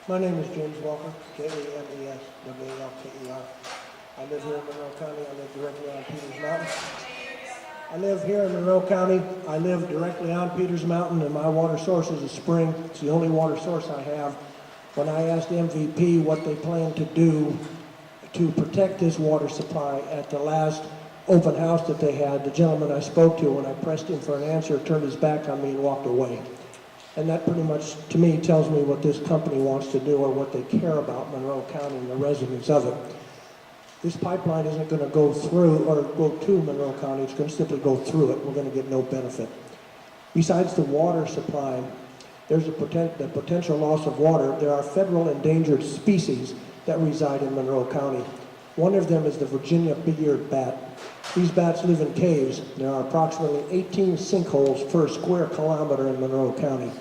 My name is James Walker, J-A-M-E-S-W-A-L-K-E-R. I live here in Monroe County. I live directly on Peters Mountain. I live here in Monroe County. I live directly on Peters Mountain, and my water source is a spring. It's the only water source I have. When I asked MVP what they plan to do to protect this water supply at the last open house that they had, the gentleman I spoke to, when I pressed him for an answer, turned his back on me and walked away. And that pretty much, to me, tells me what this company wants to do or what they care about Monroe County and the residents of it. This pipeline isn't going to go through or go to Monroe County. It's going to simply go through it. We're going to get no benefit. Besides the water supply, there's the potential loss of water. There are federal endangered species that reside in Monroe County. One of them is the Virginia big-eared bat. These bats live in caves. There are approximately 18 sinkholes per square kilometer in Monroe County.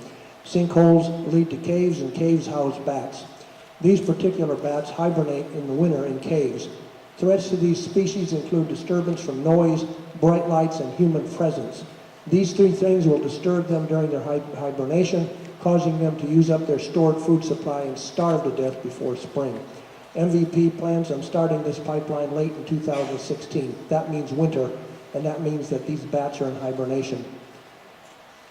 Sinkholes lead to caves, and caves house bats. These particular bats hibernate in the winter in caves. Threats to these species include disturbance from noise, bright lights, and human presence. These three things will disturb them during their hibernation, causing them to use up their stored food supply and starve to death before spring. MVP plans on starting this pipeline late in 2016. That means winter, and that means that these bats are in hibernation.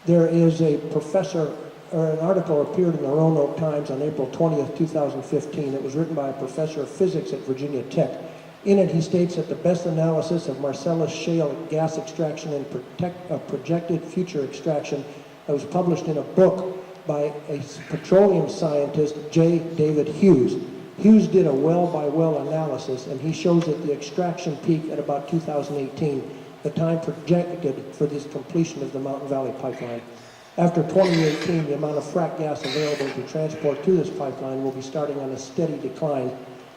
There is a professor, or an article appeared in the Roanoke Times on April 20th, 2015. It was written by a professor of physics at Virginia Tech. In it, he states that the best analysis of Marcellus Shale gas extraction and projected future extraction that was published in a book by a petroleum scientist, J. David Hughes. Hughes did a well-by-well analysis, and he shows that the extraction peak at about 2018, the time projected for this completion of the Mountain Valley Pipeline. After 2018, the amount of frack gas available to transport to this pipeline will be starting on a steady decline.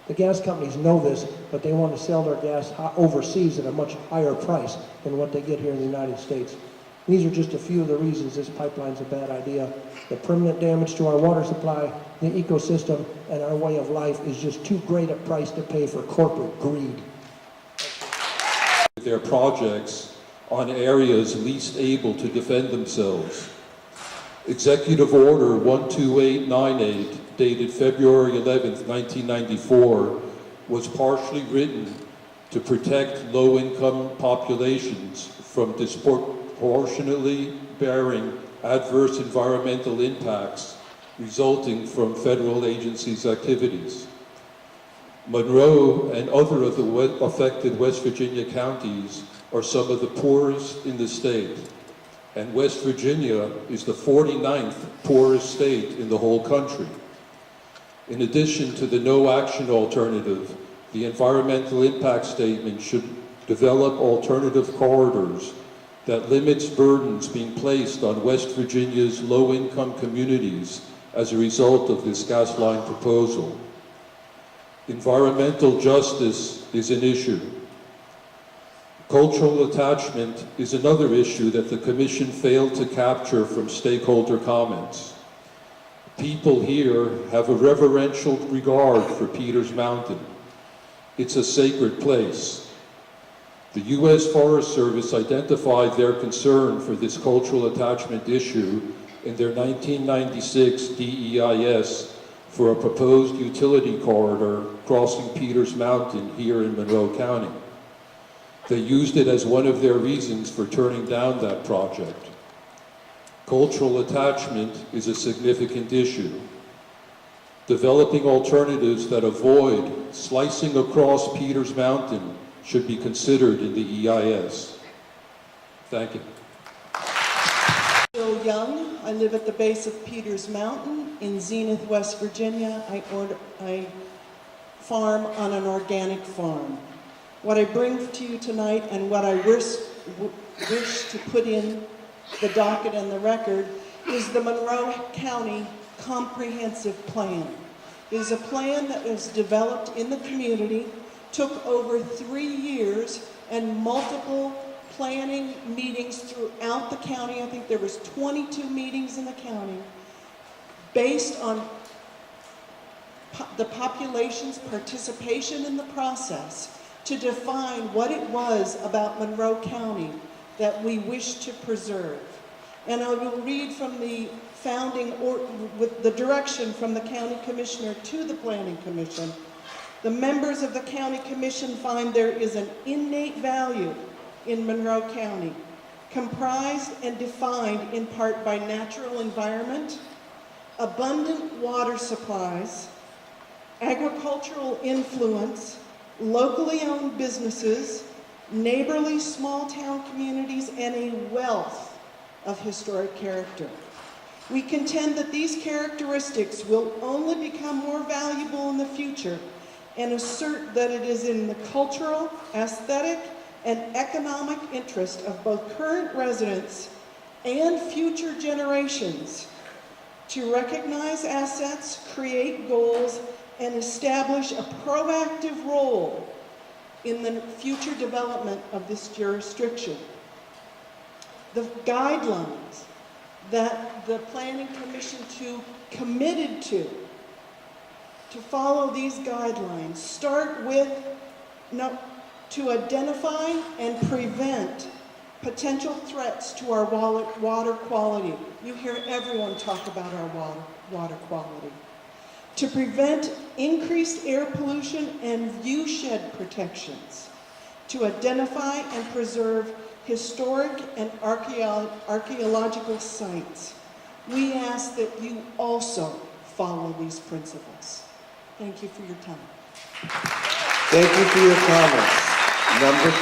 The gas companies know this, but they want to sell their gas overseas at a much higher price than what they get here in the United States. These are just a few of the reasons this pipeline's a bad idea. The permanent damage to our water supply, the ecosystem, and our way of life is just too great a price to pay for corporate greed. Their projects on areas least able to defend themselves. Executive Order 12898, dated February 11, 1994, was partially written to protect low-income populations from disproportionately bearing adverse environmental impacts resulting from federal agencies' activities. Monroe and other of the affected West Virginia counties are some of the poorest in the state, and West Virginia is the 49th poorest state in the whole country. In addition to the no-action alternative, the environmental impact statement should develop alternative corridors that limits burdens being placed on West Virginia's low-income communities as a result of this gas line proposal. Environmental justice is an issue. Cultural attachment is another issue that the Commission failed to capture from stakeholder comments. People here have a reverential regard for Peters Mountain. It's a sacred place. The U.S. Forest Service identified their concern for this cultural attachment issue in their 1996 DEIS for a proposed utility corridor crossing Peters Mountain here in Monroe County. They used it as one of their reasons for turning down that project. Cultural attachment is a significant issue. Developing alternatives that avoid slicing across Peters Mountain should be considered in the EIS. Thank you. Bill Young. I live at the base of Peters Mountain in Zenith, West Virginia. I farm on an organic farm. What I bring to you tonight and what I wish to put in the docket and the record is the Monroe County Comprehensive Plan. It is a plan that was developed in the community, took over 3 years and multiple planning meetings throughout the county. I think there was 22 meetings in the county based on the population's participation in the process to define what it was about Monroe County that we wish to preserve. And I will read from the founding, or with the direction from the county commissioner to the planning commission. The members of the county commission find there is an innate value in Monroe County, comprised and defined in part by natural environment, abundant water supplies, agricultural influence, locally owned businesses, neighborly small town communities, and a wealth of historic character. We contend that these characteristics will only become more valuable in the future and assert that it is in the cultural, aesthetic, and economic interest of both current residents and future generations to recognize assets, create goals, and establish a proactive role in the future development of this jurisdiction. The guidelines that the Planning Commission committed to follow these guidelines start with to identify and prevent potential threats to our water quality. You hear everyone talk about our water quality. To prevent increased air pollution and viewshed protections. To identify and preserve historic and archaeological sites. We ask that you also follow these principles. Thank you for your time. Thank you for your comments. Number.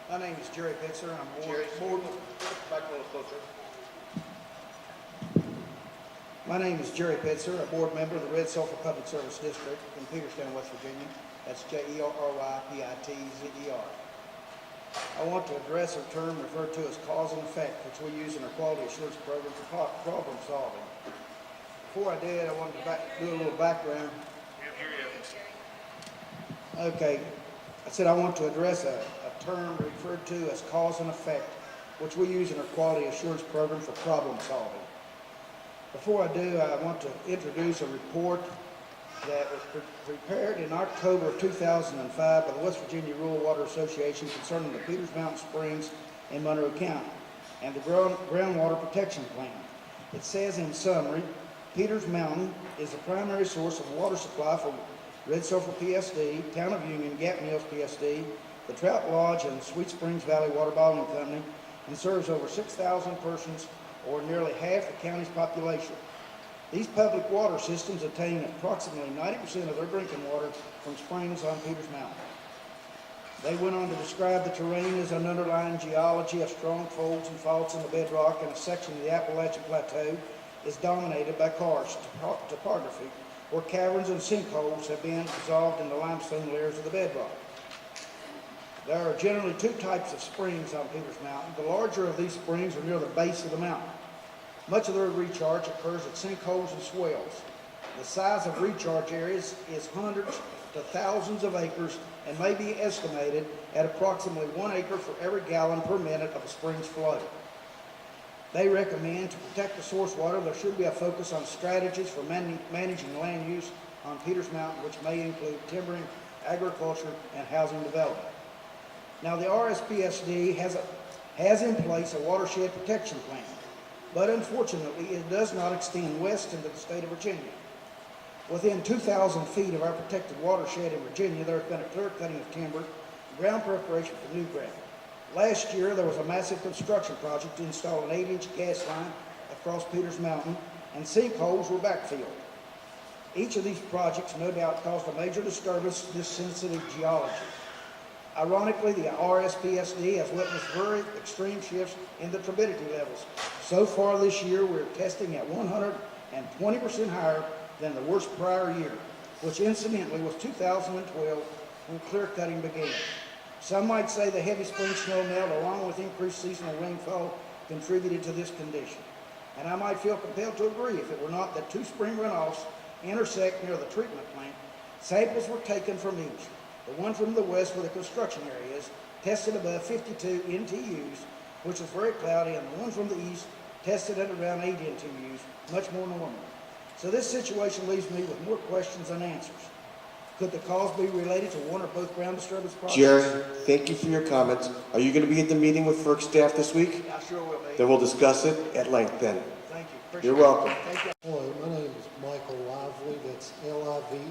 My name is Jerry Pitzer, and I'm board. Back a little closer. My name is Jerry Pitzer, a board member of the Red Sulphur Public Service District in Peterstown, West Virginia. That's Jerypitzer. I want to address a term referred to as cause and effect, which we use in our quality assurance program for problem solving. Before I did, I wanted to do a little background. Okay, I said I want to address a term referred to as cause and effect, which we use in our quality assurance program for problem solving. Before I do, I want to introduce a report that was prepared in October of 2005 by the West Virginia Rural Water Association concerning the Peters Mountain Springs in Monroe County and the groundwater protection plan. It says in summary, Peters Mountain is the primary source of water supply for Red Sulphur PSD, Town of Union, Gap Mills PSD, the Trout Lodge, and Sweet Springs Valley Water Bottling Company, and serves over 6,000 persons, or nearly half the county's population. These public water systems obtain approximately 90% of their drinking water from springs on Peters Mountain. They went on to describe the terrain as an underlying geology of strong folds and faults in the bedrock, and a section of the Appalachian Plateau is dominated by karst topography, where caverns and sinkholes have been dissolved in the limestone layers of the bedrock. There are generally two types of springs on Peters Mountain. The larger of these springs are near the base of the mountain. Much of their recharge occurs at sinkholes and swells. The size of recharge areas is hundreds to thousands of acres and may be estimated at approximately 1 acre for every gallon per minute of a spring's flow. They recommend to protect the source water, there should be a focus on strategies for managing land use on Peters Mountain, which may include timbering, agriculture, and housing development. Now, the RSPSD has in place a watershed protection plan, but unfortunately, it does not extend west into the state of Virginia. Within 2,000 feet of our protected watershed in Virginia, there has been a clear cutting of timber, ground preparation for new gravel. Last year, there was a massive construction project to install an 8-inch gas line across Peters Mountain, and sinkholes were backfilled. Each of these projects no doubt caused a major disturbance to this sensitive geology. Ironically, the RSPSD has witnessed very extreme shifts in the turbidity levels. So far this year, we're testing at 120% higher than the worst prior year, which incidentally was 2012 when clear cutting began. Some might say the heavy spring snow melt along with increased seasonal rainfall contributed to this condition. And I might feel compelled to agree if it were not that two spring runoffs intersect near the treatment plant. Samples were taken from each. The one from the west where the construction area is tested above 52 NTUs, which is very cloudy, and the one from the east tested at around 8 NTUs, much more normal. So this situation leaves me with more questions than answers. Could the cause be related to one or both ground disturbance projects? Jerry, thank you for your comments. Are you going to be at the meeting with FERC staff this week? I sure will be. Then we'll discuss it at length then. Thank you. Appreciate You're it. welcome. Thank you. Hello, my name is Michael Lively, that's Lively.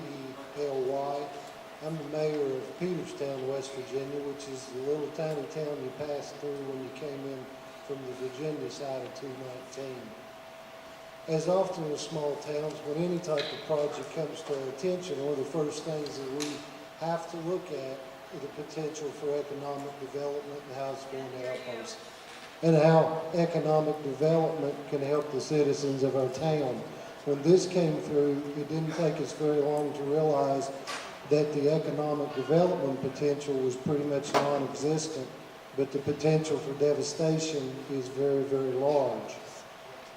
I'm the mayor of Peterstown, West Virginia, which is the little tiny town you passed through when you came in from the Virginia side of 219. As often with small towns, when any type of project comes to our attention, one of the first things that we have to look at is the potential for economic development and how it's going to help us, and how economic development can help the citizens of our town. When this came through, it didn't take us very long to realize that the economic development potential was pretty much non-existent, but the potential for devastation is very, very large.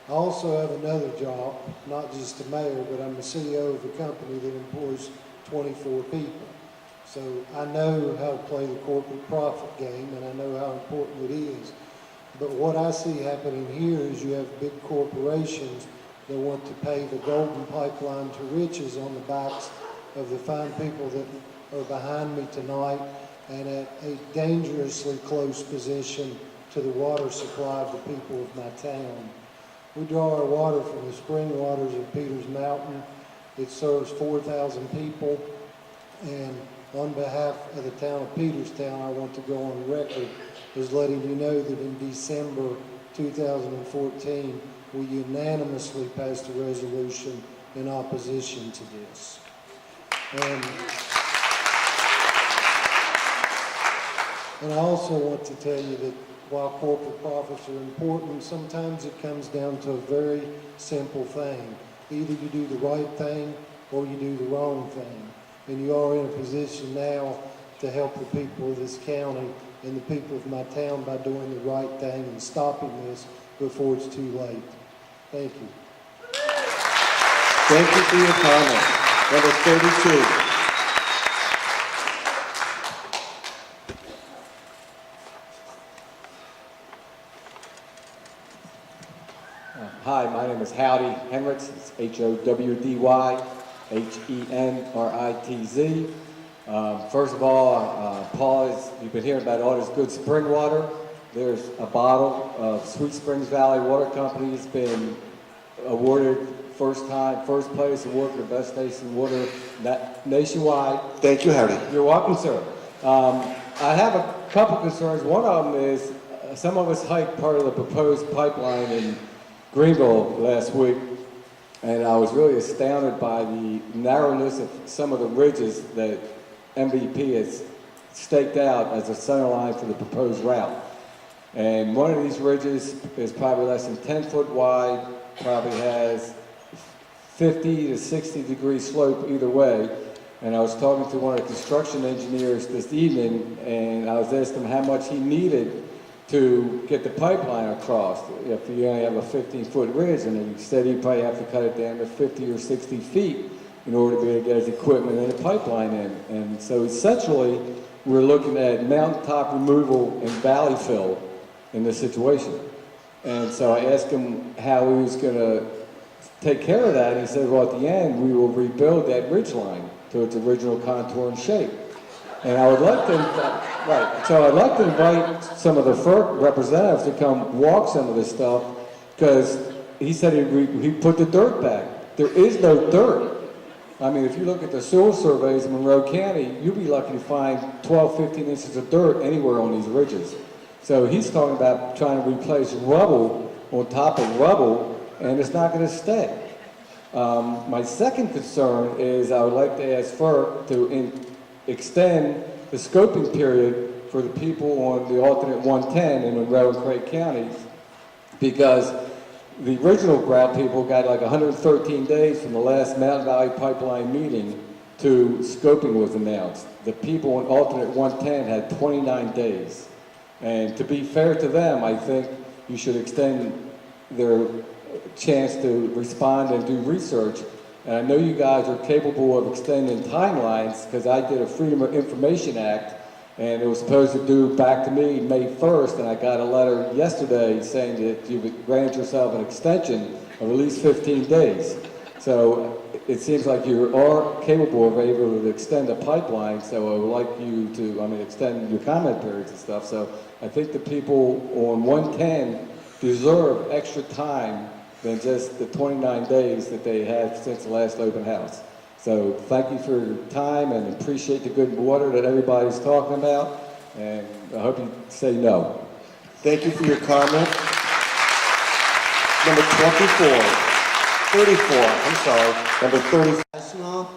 I also have another job, not just a mayor, but I'm the CEO of a company that employs 24 people. So I know how to play the corporate profit game, and I know how important it is. But what I see happening here is you have big corporations that want to pave a golden pipeline to riches on the backs of the fine people that are behind me tonight, and at a dangerously close position to the water supply of the people of my town. We draw our water from the spring waters of Peters Mountain. It serves 4,000 people, and on behalf of the town of Peterstown, I want to go on record as letting you know that in December 2014, we unanimously passed a resolution in opposition to this. And I also want to tell you that while corporate profits are important, sometimes it comes down to a very simple thing. Either you do the right thing or you do the wrong thing. And you are in a position now to help the people of this county and the people of my town by doing the right thing and stopping this before it's too late. Thank you. Thank you for your comments. Number 32. Hi, my name is Howdy Henritz. It's Howdy-Henritz. First of all, Paul, you've been hearing about all this good spring water. There's a bottle of Sweet Springs Valley Water Company has been awarded first place award for the best tasting water nationwide. Thank you, Howdy. You're welcome, sir. I have a couple concerns. One of them is some of us hiked part of the proposed pipeline in Greenville last week, and I was really astounded by the narrowness of some of the ridges that MVP has staked out as a center line for the proposed route. And one of these ridges is probably less than 10 foot wide, probably has 50 to 60 degree slope either way. And I was talking to one of the construction engineers this evening, and I was asking him how much he needed to get the pipeline across if you only have a 15-foot ridge, and he said he'd probably have to cut it down to 50 or 60 feet in order to be able to get his equipment and the pipeline in. And so essentially, we're looking at mountaintop removal and valley fill in this situation. And so I asked him how he was going to take care of that, and he said, well, at the end, we will rebuild that ridge line to its original contour and shape. And I would like to, so I'd like to invite some of the FERC representatives to come walk some of this stuff, because he said he put the dirt back. There is no dirt. I mean, if you look at the soil surveys in Monroe County, you'll be lucky to find 12, 15 inches of dirt anywhere on these ridges. So he's talking about trying to replace rubble on top of rubble, and it's not going to stay. My second concern is I would like to ask FERC to extend the scoping period for the people on the alternate 110 in Monroe and Craig counties, because the original grout people got like 113 days from the last Mountain Valley Pipeline meeting to scoping was announced. The people on alternate 110 had 29 days. And to be fair to them, I think you should extend their chance to respond and do research. And I know you guys are capable of extending timelines, because I did a Freedom of Information Act, and it was supposed to do back to me May 1st, and I got a letter yesterday saying that you've granted yourself an extension of at least 15 days. So it seems like you are capable of able to extend a pipeline, so I would like you to, extend your comment periods and stuff. So I think the people on 110 deserve extra time than just the 29 days that they had since the last open house. So thank you for your time and appreciate the good water that everybody's talking about. And I hope you say no. Thank you for your comment. Number 34, I'm sorry, number 30. Chasnoff,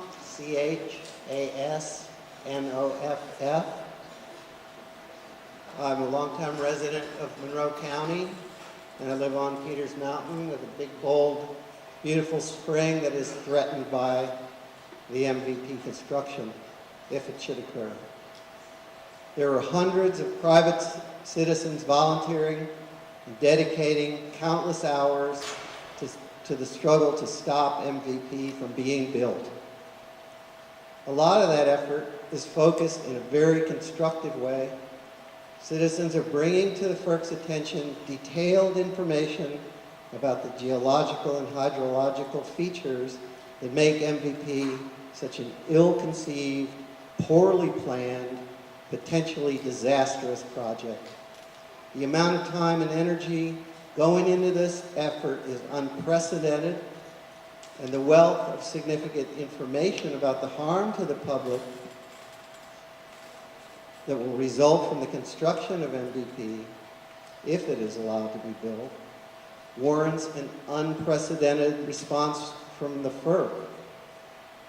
Chasnoff. I'm a longtime resident of Monroe County, and I live on Peters Mountain with a big, bold, beautiful spring that is threatened by the MVP construction, if it should occur. There are hundreds of private citizens volunteering and dedicating countless hours to the struggle to stop MVP from being built. A lot of that effort is focused in a very constructive way. Citizens are bringing to the FERC's attention detailed information about the geological and hydrological features that make MVP such an ill-conceived, poorly planned, potentially disastrous project. The amount of time and energy going into this effort is unprecedented, and the wealth of significant information about the harm to the public that will result from the construction of MVP, if it is allowed to be built, warrants an unprecedented response from the FERC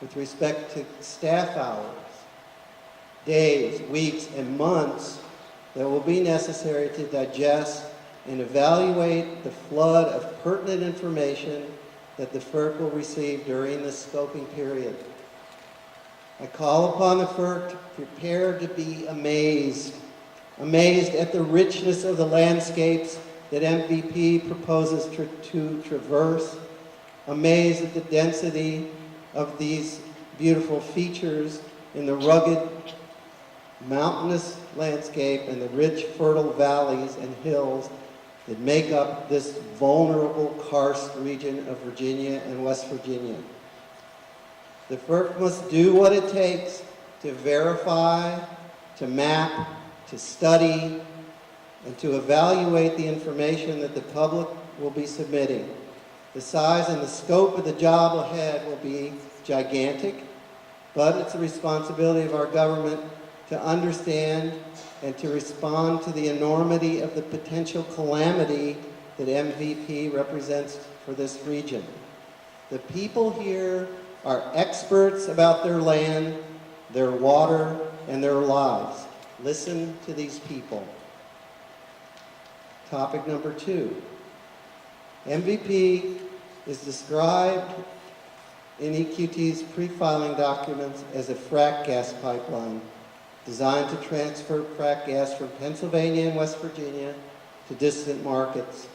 with respect to staff hours, days, weeks, and months that will be necessary to digest and evaluate the flood of pertinent information that the FERC will receive during this scoping period. I call upon the FERC to prepare to be amazed at the richness of the landscapes that MVP proposes to traverse, amazed at the density of these beautiful features in the rugged, mountainous landscape and the rich, fertile valleys and hills that make up this vulnerable karst region of Virginia and West Virginia. The FERC must do what it takes to verify, to map, to study, and to evaluate the information that the public will be submitting. The size and the scope of the job ahead will be gigantic, but it's the responsibility of our government to understand and to respond to the enormity of the potential calamity that MVP represents for this region. The people here are experts about their land, their water, and their lives. Listen to these people. Topic number 2. MVP is described in EQT's pre-filing documents as a frack gas pipeline designed to transfer frack gas from Pennsylvania and West Virginia to distant markets.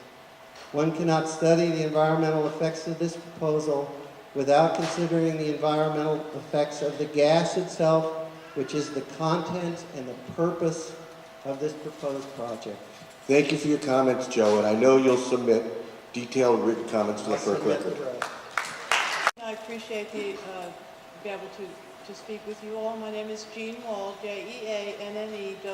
One cannot study the environmental effects of this proposal without considering the environmental effects of the gas itself, which is the content and the purpose of this proposed project. Thank you for your comments, Joe, and I know you'll submit detailed written comments to the FERC record. I appreciate the be able to speak with you all. My name is Jean Wall, Jeannewahl.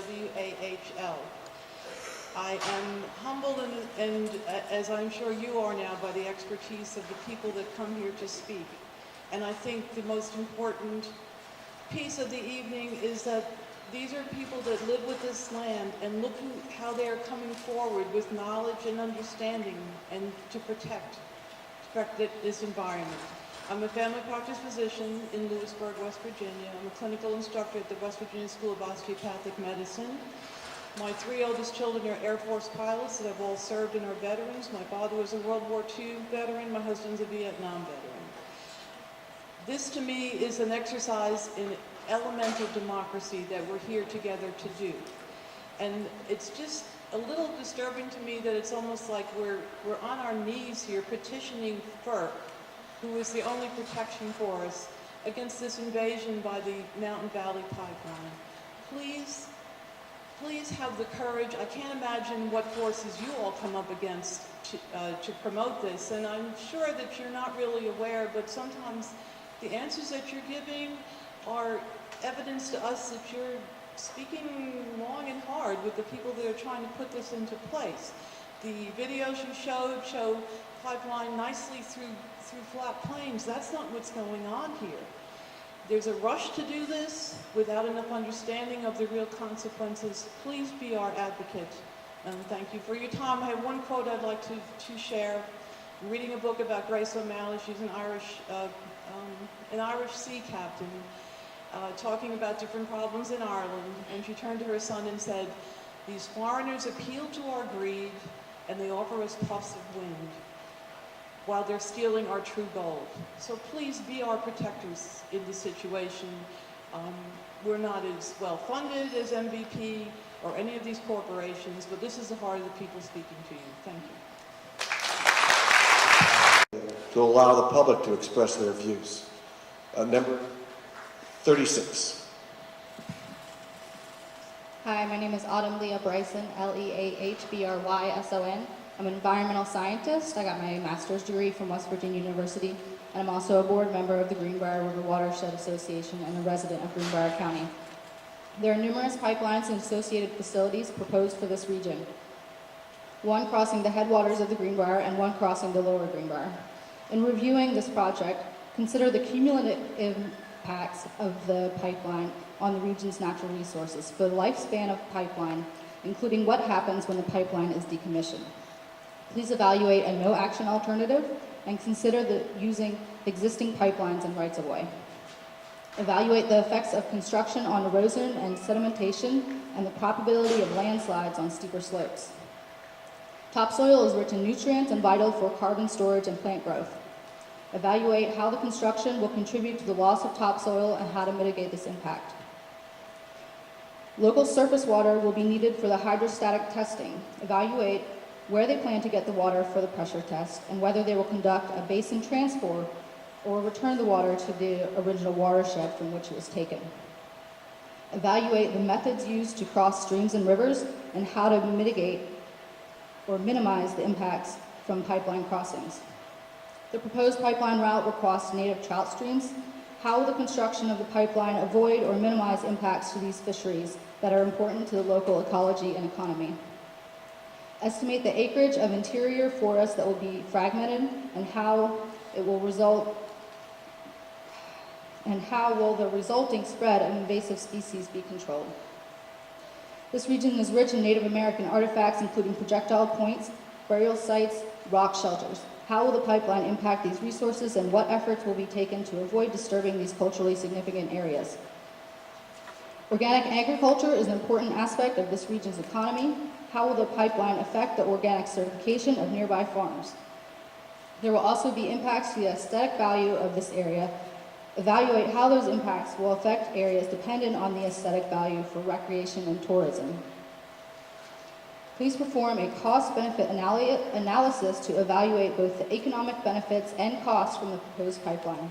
I am humbled and as I'm sure you are now, by the expertise of the people that come here to speak. And I think the most important piece of the evening is that these are people that live with this land, and look how they are coming forward with knowledge and understanding and to protect this environment. I'm a family practice physician in Lewisburg, West Virginia. I'm a clinical instructor at the West Virginia School of Osteopathic Medicine. My 3 oldest children are Air Force pilots that have all served and are veterans. My father was a World War II veteran. My husband's a Vietnam veteran. This to me is an exercise in elemental democracy that we're here together to do. And it's just a little disturbing to me that it's almost like we're on our knees here petitioning FERC, who is the only protection for us, against this invasion by the Mountain Valley Pipeline. Please please have the courage. I can't imagine what forces you all come up against to promote this, and I'm sure that you're not really aware, but sometimes the answers that you're giving are evidence to us that you're speaking long and hard with the people that are trying to put this into place. The videos you showed show pipeline nicely through flat plains. That's not what's going on here. There's a rush to do this without enough understanding of the real consequences. Please be our advocate. Thank you for your time. I have one quote I'd like to share. I'm reading a book about Grace O'Malley. She's an Irish sea captain, talking about different problems in Ireland. And she turned to her son and said, "These foreigners appeal to our greed and they offer us puffs of wind while they're stealing our true gold. So please be our protectors in this situation. We're not as well funded as MVP or any of these corporations, but this is the heart of the people speaking to you. Thank you." To allow the public to express their views. Number 36. Hi, my name is Autumn Leah Bryson, Leahbryson. I'm an environmental scientist. I got my master's degree from West Virginia University, and I'm also a board member of the Greenbrier River Watershed Association and a resident of Greenbrier County. There are numerous pipelines and associated facilities proposed for this region. One crossing the headwaters of the Greenbrier and one crossing the lower Greenbrier. In reviewing this project, consider the cumulative impacts of the pipeline on the region's natural resources for the lifespan of pipeline, including what happens when the pipeline is decommissioned. Please evaluate a no-action alternative and consider using existing pipelines and rights-of-way. Evaluate the effects of construction on erosion and sedimentation and the probability of landslides on steeper slopes. Topsoil is rich in nutrients and vital for carbon storage and plant growth. Evaluate how the construction will contribute to the loss of topsoil and how to mitigate this impact. Local surface water will be needed for the hydrostatic testing. Evaluate where they plan to get the water for the pressure test and whether they will conduct a basin transfer or return the water to the original watershed from which it was taken. Evaluate the methods used to cross streams and rivers and how to mitigate or minimize the impacts from pipeline crossings. The proposed pipeline route will cross native trout streams. How will the construction of the pipeline avoid or minimize impacts to these fisheries that are important to the local ecology and economy? Estimate the acreage of interior forests that will be fragmented and how will the resulting spread of invasive species be controlled? This region is rich in Native American artifacts, including projectile points, burial sites, rock shelters. How will the pipeline impact these resources and what efforts will be taken to avoid disturbing these culturally significant areas? Organic agriculture is an important aspect of this region's economy. How will the pipeline affect the organic certification of nearby farms? There will also be impacts to the aesthetic value of this area. Evaluate how those impacts will affect areas dependent on the aesthetic value for recreation and tourism. Please perform a cost-benefit analysis to evaluate both the economic benefits and costs from the proposed pipeline.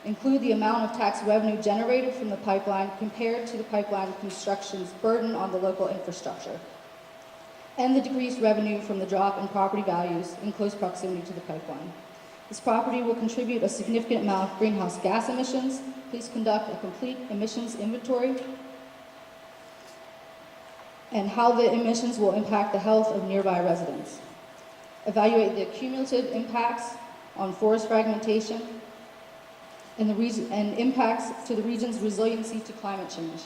Include the amount of tax revenue generated from the pipeline compared to the pipeline construction's burden on the local infrastructure, and the decreased revenue from the drop in property values in close proximity to the pipeline. This property will contribute a significant amount of greenhouse gas emissions. Please conduct a complete emissions inventory and how the emissions will impact the health of nearby residents. Evaluate the cumulative impacts on forest fragmentation and impacts to the region's resiliency to climate change.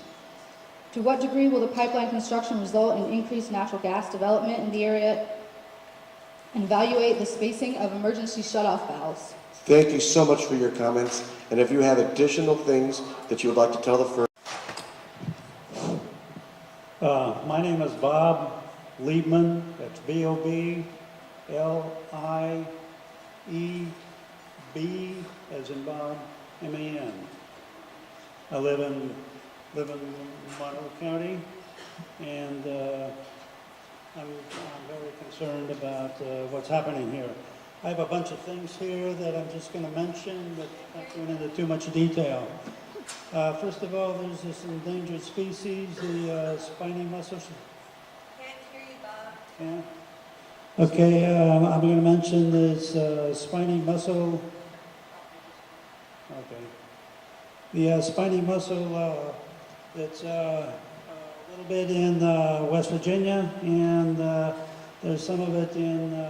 To what degree will the pipeline construction result in increased natural gas development in the area? And evaluate the spacing of emergency shutoff valves. Thank you so much for your comments. And if you have additional things that you would like to tell the firm. My name is Bob Liebman. That's B-O-B-L-I-E-B as in Bob, M-A-N. I live in Monroe County, and I'm very concerned about what's happening here. I have a bunch of things here that I'm just going to mention, but not going into too much detail. First of all, there's this endangered species, the spiny mussel. Can't hear you, Bob. Yeah. Okay, I'm going to mention this spiny mussel. Okay. The spiny mussel, it's a little bit in West Virginia, and there's some of it in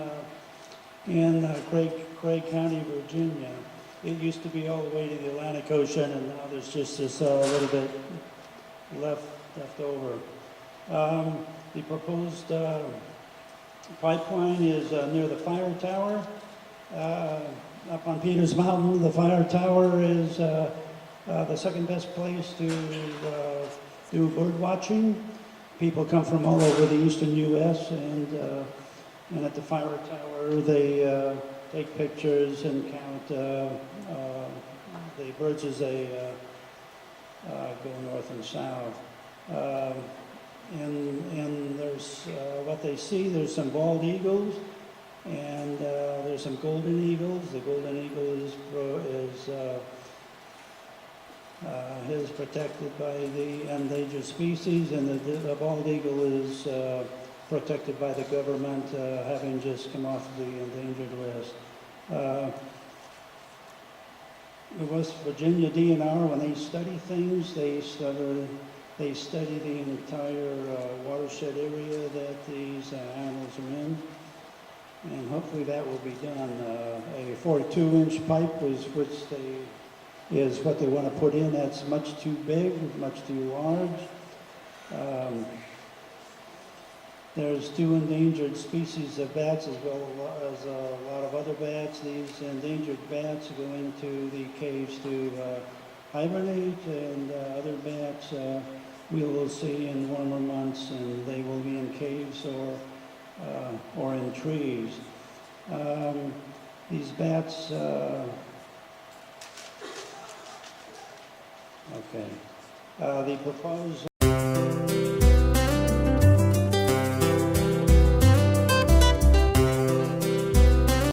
Craig County, Virginia. It used to be all the way to the Atlantic Ocean, and now there's just this little bit left over. The proposed pipeline is near the fire tower. Up on Peters Mountain, the fire tower is the second best place to do bird watching. People come from all over the eastern U.S. and at the fire tower they take pictures and count the birds as they go north and south. And there's what they see, there's some bald eagles, and there's some golden eagles. The golden eagle is protected by the endangered species, and the bald eagle is protected by the government, having just come off the endangered list. The West Virginia DNR, when they study things, they study the entire watershed area that these animals are in, and hopefully that will be done. A 42-inch pipe is what they want to put in. That's much too big, much too large. There's 2 endangered species of bats as well as a lot of other bats. These endangered bats go into the caves to hibernate, and other bats we will see in warmer months, and they will be in caves or in trees. These bats, okay. The proposed